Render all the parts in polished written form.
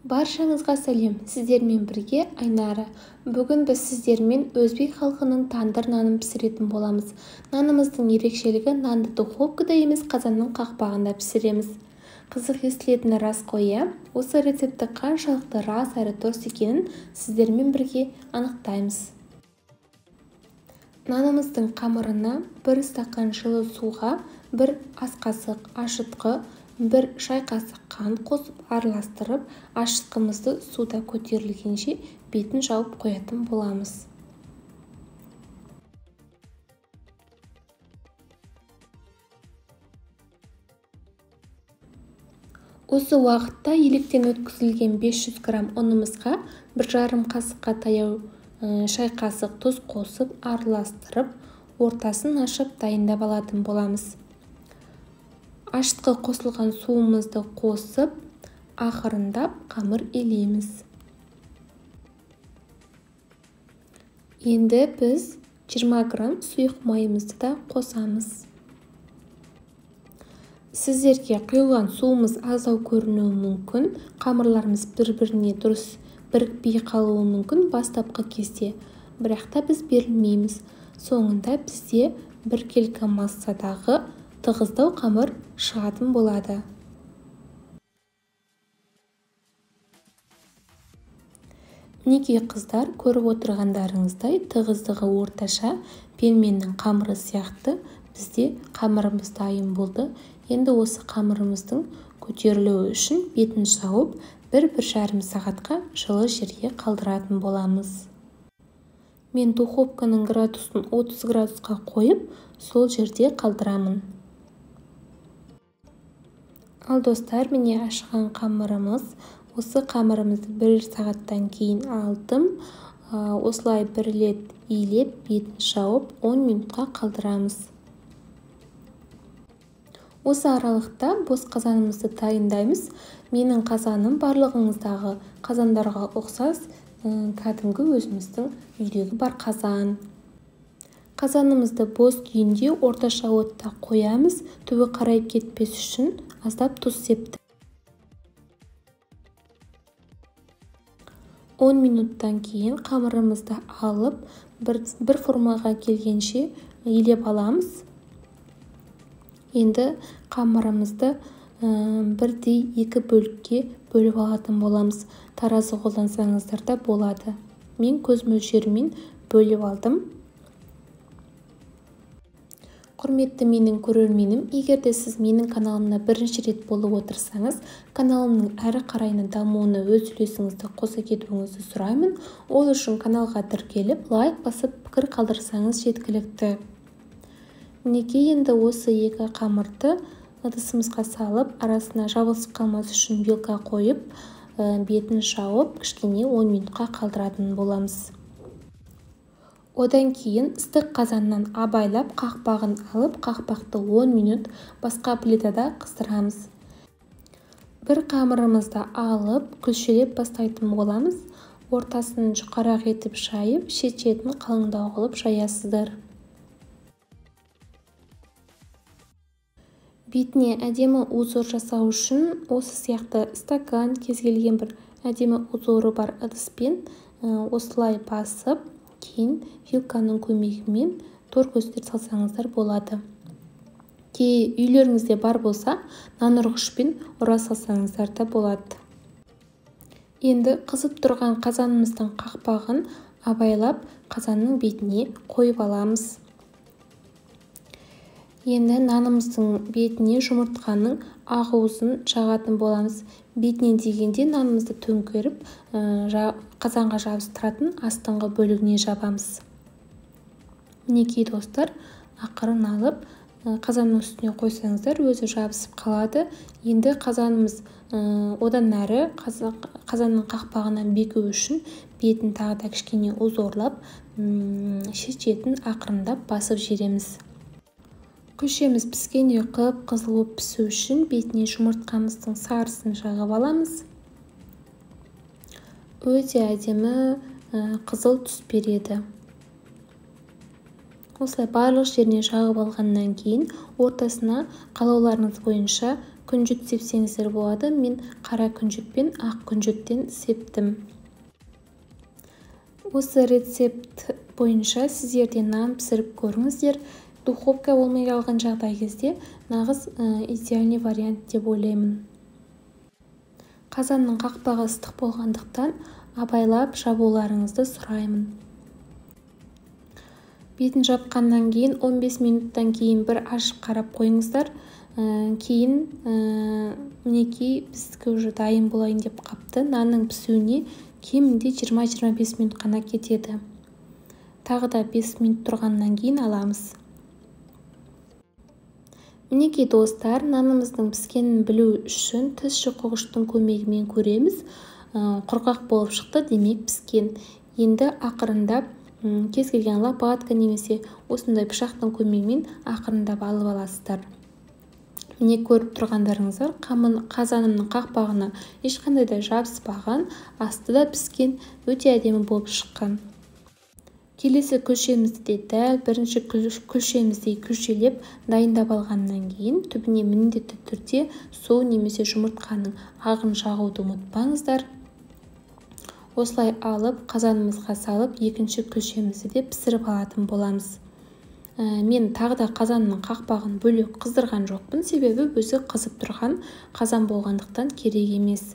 Баршаңызға сәлем, сіздермен бірге Айнара. Бүгін біз сіздермен өзбек халқының тандыр нанын пісіретін боламыз. Нанымыздың ерекшелігі нанды духовкада емес қазанның қақпағында пісіреміз. Қызық естілетіні рас қой, иә? Осы рецепті қаншалықты рас әрі дұрыс екенін сіздермен бірге анықтаймыз. Нанымыздың қамырына 1 стакан жылы суға 1 ас қасық ашытқы, 1 шай қасық қант қосып араластырып, ашытқымызды суда көтерілгенше бетін жауып қоятын боламыз. Осы уақытта електен өткізілген 500 грамм ұнымызға 1,5 қасыққа таяу шай қасық тұз қосып араластырып, ортасын ашып дайындап алатын боламыз. Ашытқы қосылған суымызды қосып, ақырындап қамыр илейміз. Енді біз 20 грамм сұйық майымызды да қосамыз. Сіздерге құйылған суымыз аздау көрінуі мүмкін, қамырларымыз бір-біріне дұрыс бірікпей қалуы мүмкін бастапқы кезде, бірақ та біз берілмейміз. Соңында бізде біркелкі массадағы тығыздау қамыр шығатын болады. Мінекей қыздар, көріп отырғандарыңыздай тығыздығы орташа пельменнің қамыры сияқты бізде қамырымыз дайын болды. Енді осы қамырымыздың көтерілуі үшін бетін жауып 1-1,5 сағатқа жылы жерге қалдыратын боламыз. Мен духовканың градусын 30 градусқа қойып, сол жерде қалдырамын. Ал достар, міне ашыған қамырымыз. Осы қамырымызды 1 сағаттан кейін алдым. Осылай бірлеп илеп, бетін жауып 10 минутқа қалдырамыз. Осы аралықта бос қазанымызды дайындаймыз. Менің қазаным барлығыңыздағы қазандарға ұқсас, кәдімгі өзіміздің үйдегі бар қазан. Қазанымызды бос күйінде орташа отта қоямыз. Түбі қарайып кетпес үшін аздап тұз септім. 10 минуттан кейін қамырымызды алып, бір формаға келгенше илеп аламыз. Енді қамырымызды 1/2 бөлікке бөліп алатын боламыз. Таразы қолдансаңыздар да болады. Мен көз мөлшерімен бөліп алдым. Құрметті менің көрерменім, егер де сіз менің каналымна бірінші рет болып отырсаңыз, каналымның әрі қарайына дамуына өз үлесіңізді қоса кетуіңізді сұраймын. Ол үшін каналға тіркеліп, лайк басып, пікір қалдырсаңыз жеткілікті. Мінекей енді осы екі қамырды ыдысымызға салып, арасына жабылып қалмас үшін белка қойып, бетін жауып, кішкене 10 минутқа қалдыратын боламыз. Одан кейін ыстық қазаннан абайлап қақпағын алып, қақпақты 10 минут басқа плитада қыздырамыз. Бір қамырымызды алып, күлшелеп бастайтын боламыз. Ортасын жұқарақ етіп жайып, шет-шетін қалыңдау қылып жаясыздар. Бетіне әдемі узор жасау үшін осы сияқты стакан, кез келген бір әдемі узоры бар ыдыспен осылай басып, кейін вилканың көмегімен торкөстер салсаңыздар болады. Үйлеріңізде бар болса, нан ұрғышпен ұра салсаңыздар да болады. Енді қызып тұрған қазанымыздың қақпағын абайлап қазанның бетіне қойып аламыз. Енді нанымыздың бетіне жұмыртқаның ақуызын жағатын боламыз. Бетінен дегенде нанымызды төңкеріп, қазанға жабыстыратын астыңғы бөлігіне жабамыз. Мінекей достар, ақырын алып, қазанның үстіне қойсаңыздар, өзі жабысып қалады. Енді қазанымыз одан әрі қазанның қақпағынан беку үшін бетін тағы да кішкене узорлап, шет-шетін ақырындап басып жібереміз. Көшеміз піскенде қып-қызыл болып пісу үшін бетіне жұмыртқамыздың сарысын жағып аламыз. Өте әдемі қызыл түс береді. Осылай барлық жеріне жағып алғаннан кейін ортасына қалауларыңыз бойынша күнжіт сепсеңіздер болады. Мен қара күнжіт пен ақ күнжіттен септім. Осы рецепт бойынша сіздерде нан пісіріп көріңіздер. Духовка болмай қалған жағдай кезде нағыз идеальный вариант деп ойлаймын. Қазанның қақпағы ыстық болғандықтан абайлап жабуларыңызды сұраймын. Бетін жапқаннан кейін 15 минуттан кейін бір ашып қарап қойыңыздар. Кейін мінекей біздікі уже дайын болайын деп қапты. Нанның пісуіне кемінде 20-25 минут қана кетеді. Тағы да 5 минут тұрғаннан кейін аламыз. Мінекей достар, нанымыздың піскенін білу үшін тіс шұқығыштың көмегімен көреміз. Құрғақ болып шықты, демек піскен. Енді ақырындап кез келген лопатка немесе осындай пышақтың көмегімен ақырындап алып аласыздар. Міне көріп тұрғандарыңыздар, қазанымның қақпағына ешқандай да жабыспаған, асты да піскен, өте әдемі болып шыққан. Келесі күлшемізді де дәл бірінші күлшеміздей күлшелеп дайындап алғаннан кейін түбіне міндетті түрде су немесе жұмыртқаның ағын жағуды ұмытпаңыздар. Осылай алып қазанымызға салып екінші күлшемізді де пісіріп алатын боламыз. Мен тағы да қазанның қақпағын бөлек қыздырған жоқпын, себебі өзі қызып тұрған қазан болғандықтан керек емес.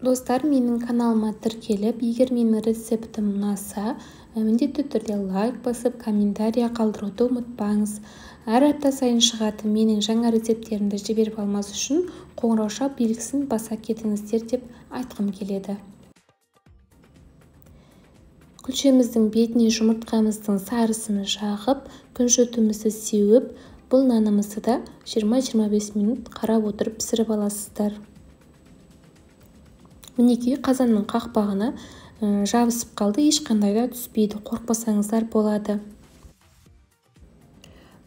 Достар, менің каналыма тіркеліп, егер менің рецептім ұнаса, міндетті түрде лайк басып, комментария қалдыруды ұмытпаңыз. Әр апта сайын шығатын менің жаңа рецепттерімді жіберіп алмас үшін қоңырауша белгісін баса кетіңіздер деп айтқым келеді. Күлшеміздің бетіне жұмыртқамыздың сарысын жағып, күнжітімізді сеуіп, бұл нанымызды да 20-25 минут қарап отырып пісіріп аласыздар. Мінекей қазанның қақпағына жабысып қалды, ешқандай да түспейді, қорықпасаңыздар болады.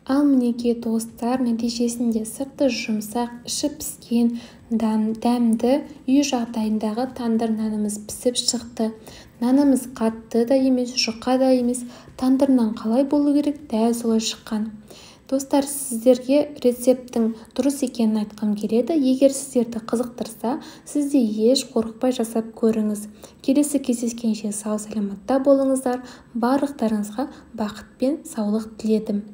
Ал мінекей достар, нәтижесінде сырты жұмсақ, іші піскен, дәмді үй жағдайындағы тандыр нанымыз пісіп шықты. Нанымыз қатты да емес, жұқа да емес, тандырынан қалай болу керек, дәл солай шыққан. Достар, сіздерге рецепттің дұрыс екенін айтқым келеді. Егер сіздерді қызықтырса, сізде еш қорықпай жасап көріңіз. Келесі кездескенше сау саламатта болыңыздар. Барлықтарыңызға бақыт пен саулық тіледім.